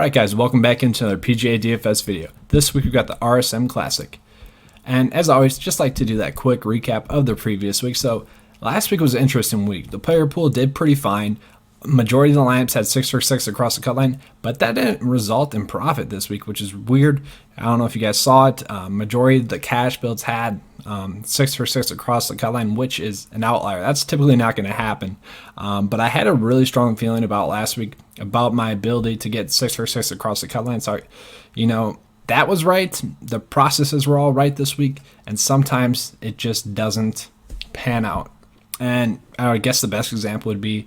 Alright guys, welcome back into another Pga Dfs video. This week we've got the RSM Classic. And as always, just like to do that quick recap of the previous week. So last week was an interesting week. The player pool did pretty fine. Majority of the lineups had 6 for 6 across the cut line, but that didn't result in profit this week, which is weird. I don't know if you guys saw it. Majority of the cash builds had 6 for 6 across the cut line, which is an outlier. That's typically not going to happen. But I had a really strong feeling about last week about my ability to get 6 for 6 across the cut line. So, that was right. The processes were all right this week, and sometimes it just doesn't pan out. And I guess the best example would be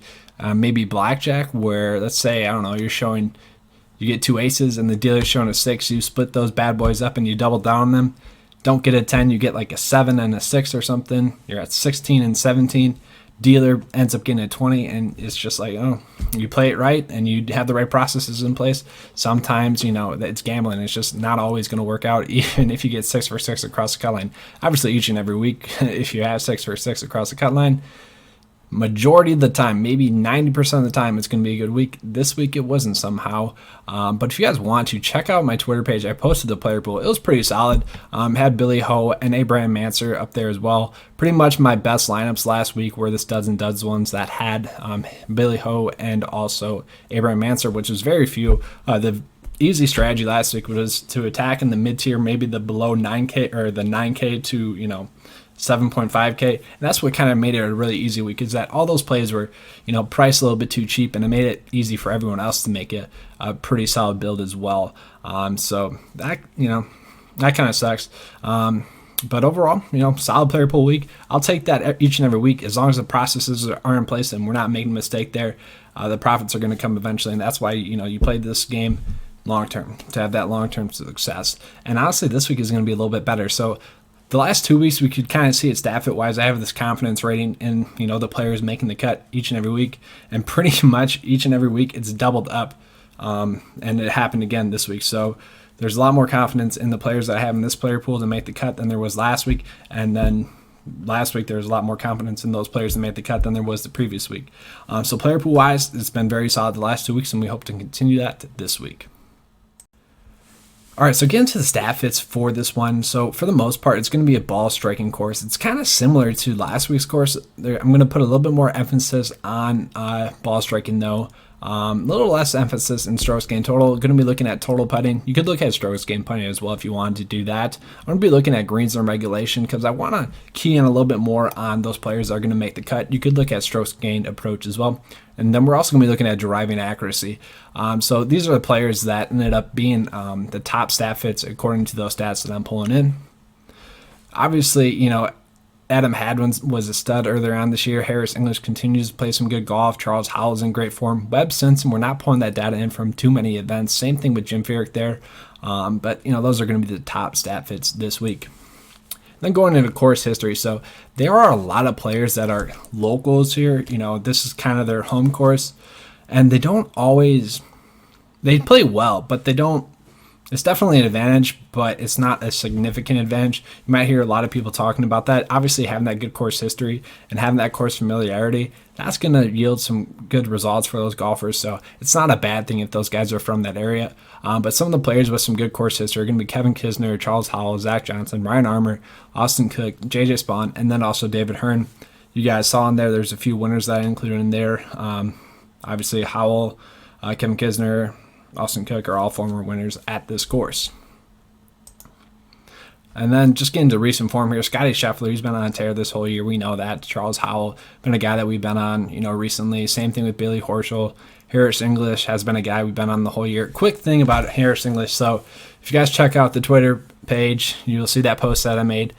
maybe blackjack, where let's say, I don't know, you get 2 aces and the dealer's showing a 6, you split those bad boys up and you double down on them. Don't get a 10, you get like a 7 and a 6 or something. You're at 16 and 17. Dealer ends up getting a 20, and it's just like, oh, you play it right and you have the right processes in place. Sometimes, it's gambling. It's just not always going to work out, even if you get 6 for 6 across the cut line. Obviously, each and every week, if you have 6 for 6 across the cut line, majority of the time, maybe 90% of the time, it's going to be a good week. This week it wasn't somehow. But if you guys want to, check out my Twitter page. I posted the player pool. It was pretty solid. Had Billy Ho and Abraham Manser up there as well. Pretty much my best lineups last week were the studs and duds ones that had Billy Ho and also Abraham Manser, which was very few. The easy strategy last week was to attack in the mid tier, maybe the below 9K or the 9K to 7.5K, and that's what kind of made it a really easy week, is that all those plays were priced a little bit too cheap, and it made it easy for everyone else to make a pretty solid build as well. So that that kind of sucks. But overall, solid player pool week. I'll take that each and every week, as long as the processes are in place and we're not making a mistake there. The profits are going to come eventually, and that's why you play this game long term, to have that long term success. And honestly, this week is going to be a little bit better. So the last 2 weeks, we could kind of see it stat fit wise. I have this confidence rating in the players making the cut each and every week, and pretty much each and every week it's doubled up, and it happened again this week. So there's a lot more confidence in the players that I have in this player pool to make the cut than there was last week, and then last week there was a lot more confidence in those players that made the cut than there was the previous week. So player pool wise, it's been very solid the last 2 weeks, and we hope to continue that this week. All right, so getting to the stat fits for this one. So for the most part, it's going to be a ball striking course. It's kind of similar to last week's course. I'm going to put a little bit more emphasis on ball striking, though. A little less emphasis in strokes gained total. Going to be looking at total putting. You could look at strokes gained putting as well if you wanted to do that. I'm going to be looking at greens and regulation, because I want to key in a little bit more on those players that are going to make the cut. You could look at strokes gained approach as well. And then we're also going to be looking at driving accuracy. So these are the players that ended up being the top stat fits according to those stats that I'm pulling in. Obviously, Adam Hadwin was a stud earlier on this year. Harris English continues to play some good golf. Charles Howell's in great form. Webb Simpson, we're not pulling that data in from too many events. Same thing with Jim Furyk there. But those are going to be the top stat fits this week. Then going into course history, so there are a lot of players that are locals here. This is kind of their home course, and they play well, but they don't. It's definitely an advantage, but it's not a significant advantage. You might hear a lot of people talking about that. Obviously, having that good course history and having that course familiarity, that's going to yield some good results for those golfers. So it's not a bad thing if those guys are from that area. But some of the players with some good course history are going to be Kevin Kisner, Charles Howell, Zach Johnson, Ryan Armour, Austin Cook, JJ Spawn, and then also David Hearn. You guys saw in there's a few winners that I included in there. Obviously, Howell, Kevin Kisner, Austin Cook are all former winners at this course. And then just getting to recent form here, Scotty Scheffler, he's been on a tear this whole year. We know that. Charles Howell, been a guy that we've been on, recently. Same thing with Billy Horschel. Harris English has been a guy we've been on the whole year. Quick thing about Harris English. So if you guys check out the Twitter page, you'll see that post that I made.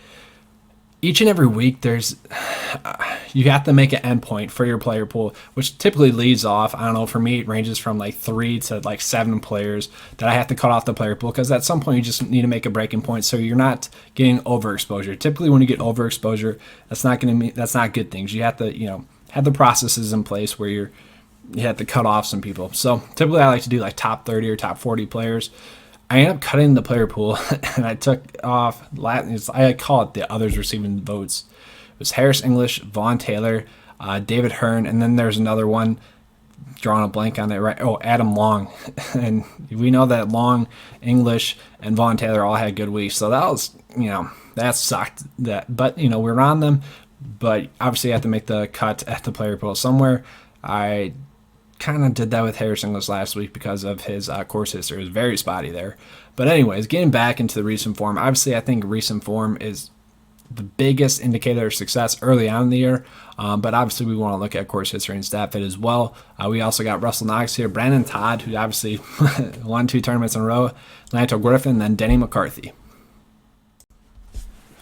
Each and every week, you have to make an endpoint for your player pool, which typically leads off, I don't know, for me, it ranges from like 3 to like 7 players that I have to cut off the player pool, because at some point you just need to make a breaking point so you're not getting overexposure. Typically, when you get overexposure, that's not good things. You have to, have the processes in place where you have to cut off some people. So typically, I like to do like top 30 or top 40 players. I ended up cutting the player pool, and I took off, I call it the others receiving votes. It was Harris English, Vaughn Taylor, David Hearn, and then there's another one drawing a blank on it, right? Oh, Adam Long. And we know that Long, English, and Vaughn Taylor all had good weeks. So that was, that sucked. But, we're on them. But obviously, you have to make the cut at the player pool somewhere. I kind of did that with Harris English last week because of his course history. It was very spotty there. But anyways, getting back into the recent form, obviously I think recent form is the biggest indicator of success early on in the year. But obviously we want to look at course history and stat fit as well. We also got Russell Knox here, Brandon Todd, who obviously won 2 tournaments in a row, Lanto Griffin, and then Denny McCarthy.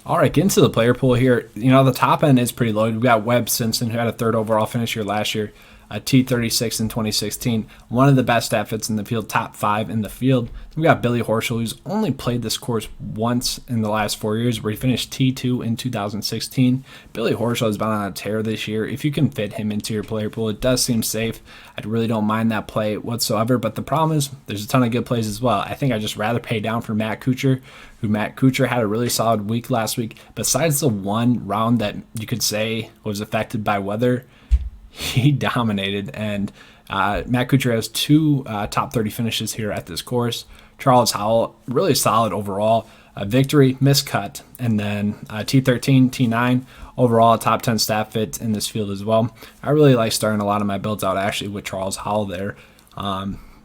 All right, getting to the player pool here. The top end is pretty loaded. We got Webb Simpson, who had a 3rd overall finish here last year, a T36 in 2016, one of the best stat fits in the field, top 5 in the field. We got Billy Horschel, who's only played this course once in the last 4 years, where he finished T2 in 2016. Billy Horschel has been on a tear this year. If you can fit him into your player pool, it does seem safe. I really don't mind that play whatsoever, but the problem is there's a ton of good plays as well. I think I'd just rather pay down for Matt Kuchar, who Matt Kuchar had a really solid week last week. Besides the one round that you could say was affected by weather, he dominated, and Matt Kuchar has 2 top 30 finishes here at this course. Charles Howell, really solid overall. Victory, miscut, and then T13, T9, overall a top 10 stat fit in this field as well. I really like starting a lot of my builds out actually with Charles Howell there.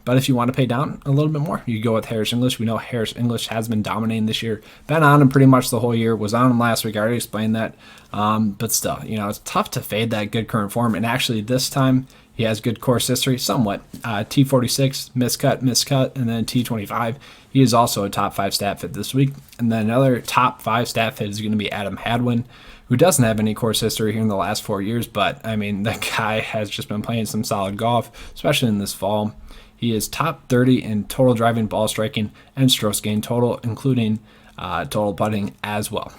But if you want to pay down a little bit more, you go with Harris English. We know Harris English has been dominating this year. Been on him pretty much the whole year. Was on him last week. I already explained that. But still, it's tough to fade that good current form. And actually this time he has good course history, somewhat. T46, miscut, and then T25. He is also a top 5 stat fit this week. And then another top 5 stat fit is going to be Adam Hadwin, who doesn't have any course history here in the last 4 years. But, that guy has just been playing some solid golf, especially in this fall. He is top 30 in total driving, ball striking, and strokes gained total, including total putting as well.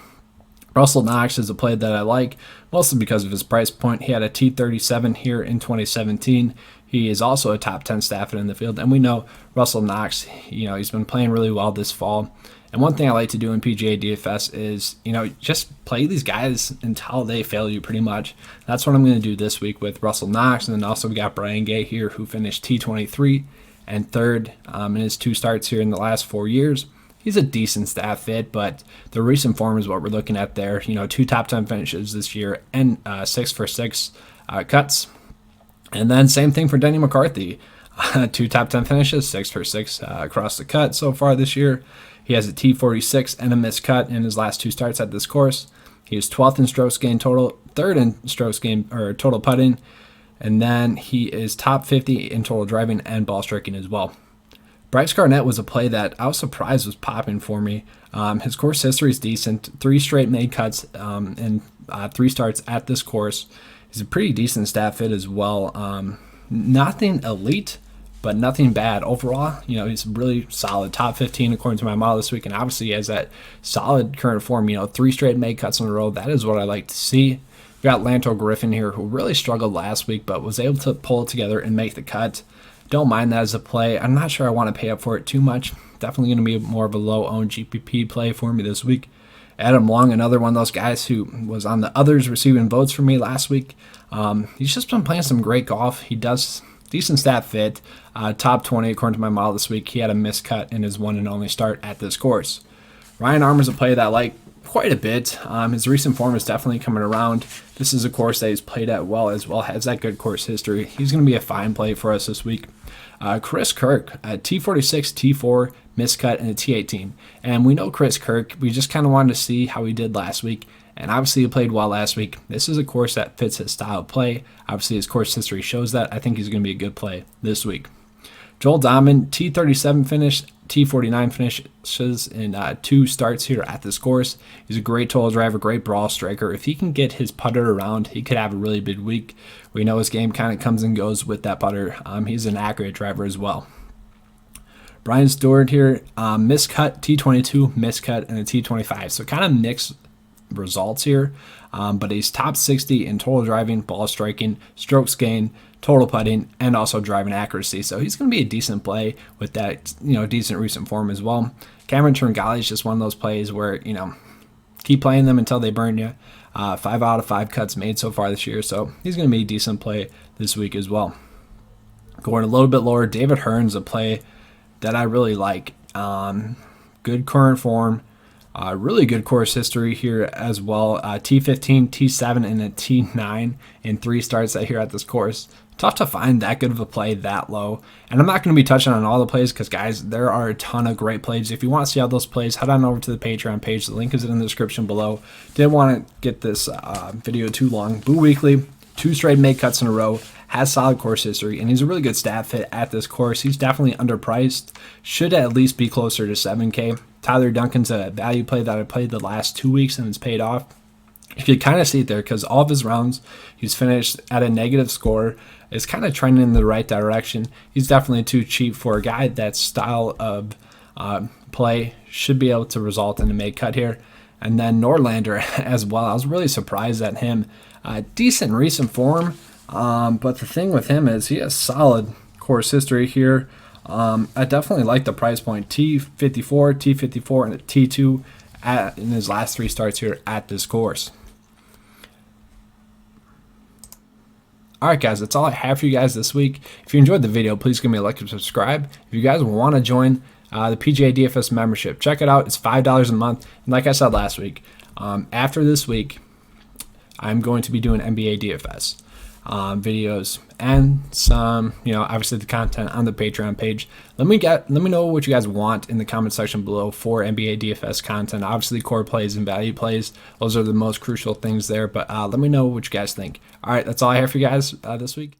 Russell Knox is a play that I like, mostly because of his price point. He had a T37 here in 2017. He is also a top 10 stat fit in the field, and we know Russell Knox, he's been playing really well this fall. And one thing I like to do in PGA DFS is, just play these guys until they fail you pretty much. That's what I'm going to do this week with Russell Knox. And then also we got Brian Gay here, who finished T23 and 3rd in his 2 starts here in the last 4 years. He's a decent stat fit, but the recent form is what we're looking at there. 2 top 10 finishes this year and 6 for 6 cuts. And then same thing for Denny McCarthy. 2 top 10 finishes, 6 for 6 across the cut so far this year. He has a T46 and a miscut in his last 2 starts at this course. He is 12th in strokes gained total, 3rd in strokes gained or total putting, and then he is top 50 in total driving and ball striking as well. Bryce Garnett was a play that I was surprised was popping for me. His course history is decent, 3 straight made cuts in 3 starts at this course. He's a pretty decent stat fit as well. Nothing elite, but nothing bad. Overall, he's really solid. Top 15 according to my model this week, and obviously he has that solid current form. 3 straight made cuts in a row. That is what I like to see. We got Lanto Griffin here, who really struggled last week, but was able to pull it together and make the cut. Don't mind that as a play. I'm not sure I want to pay up for it too much. Definitely going to be more of a low-owned GPP play for me this week. Adam Long, another one of those guys who was on the others receiving votes for me last week. He's just been playing some great golf. He does decent stat fit, top 20 according to my model this week. He had a miscut in his one and only start at this course. Ryan Armour's a play that I like quite a bit. His recent form is definitely coming around. This is a course that he's played at well as well, has that good course history. He's going to be a fine play for us this week. Chris Kirk, T46, T4, miscut, and a T18. And we know Chris Kirk. We just kind of wanted to see how he did last week. And obviously he played well last week. This is a course that fits his style of play. Obviously his course history shows that. I think he's going to be a good play this week. Joel Dahman, T37 finish, T49 finishes in 2 starts here at this course. He's a great total driver, great ball striker. If he can get his putter around, he could have a really big week. We know his game kind of comes and goes with that putter. He's an accurate driver as well. Brian Stewart here, miscut, T22, miscut, and a T25. So kind of mixed results here, but he's top 60 in total driving, ball striking, strokes gained, total putting, and also driving accuracy. So he's going to be a decent play with that, decent recent form as well. Cameron Tringali is just one of those plays where, keep playing them until they burn you. 5 out of 5 cuts made so far this year, so he's going to be a decent play this week as well. Going a little bit lower, David Hearn's a play that I really like. Good current form, really good course history here as well. T15, T7, and a T9 in 3 starts here at this course. Tough to find that good of a play that low. And I'm not going to be touching on all the plays because, guys, there are a ton of great plays. If you want to see all those plays, head on over to the Patreon page. The link is in the description below. Didn't want to get this video too long. Boo Weekly, 2 straight make cuts in a row. Has solid course history, and he's a really good stat fit at this course. He's definitely underpriced. Should at least be closer to 7K. Tyler Duncan's a value play that I played the last 2 weeks, and it's paid off. You can kind of see it there because all of his rounds, he's finished at a negative score. It's kind of trending in the right direction. He's definitely too cheap for a guy that style of play. Should be able to result in a make cut here. And then Norlander as well. I was really surprised at him. Decent recent form. But the thing with him is he has solid course history here. I definitely like the price point. T54, T54, and a T2 in his last 3 starts here at this course. Alright guys, that's all I have for you guys this week. If you enjoyed the video, please give me a like and subscribe. If you guys want to join the PGA DFS membership, check it out. It's $5 a month. And like I said last week, after this week, I'm going to be doing NBA DFS videos and some, obviously the content on the Patreon page. Let me know what you guys want in the comment section below for NBA DFS content. Obviously core plays and value plays, those are the most crucial things there, but let me know what you guys think. All right, that's all I have for you guys this week.